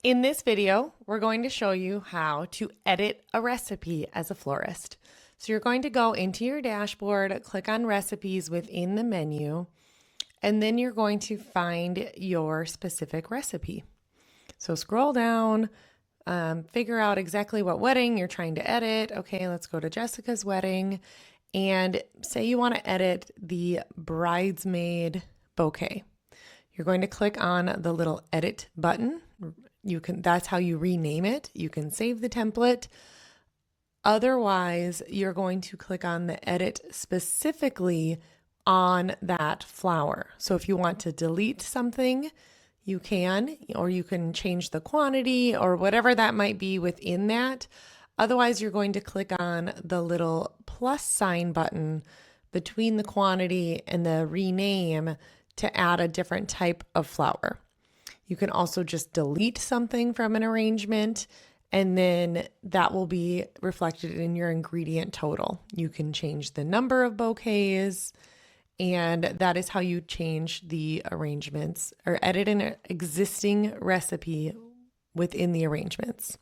In this video, we're going to show you how to edit a recipe as a florist. So you're going to go into your dashboard, click on recipes within the menu, and then you're going to find your specific recipe. So scroll down, figure out exactly what wedding you're trying to edit. Okay, let's go to Jessica's wedding, and say you want to edit the bridesmaid bouquet. You're going to click on the little edit button. That's how you rename it. You can save the template. Otherwise, you're going to click on the edit specifically on that flower. So if you want to delete something, you can, or you can change the quantity or whatever that might be within that. Otherwise, you're going to click on the little plus sign button between the quantity and the rename to add a different type of flower. You can also just delete something from an arrangement, and then that will be reflected in your ingredient total. You can change the number of bouquets, and that is how you change the arrangements or edit an existing recipe within the arrangements.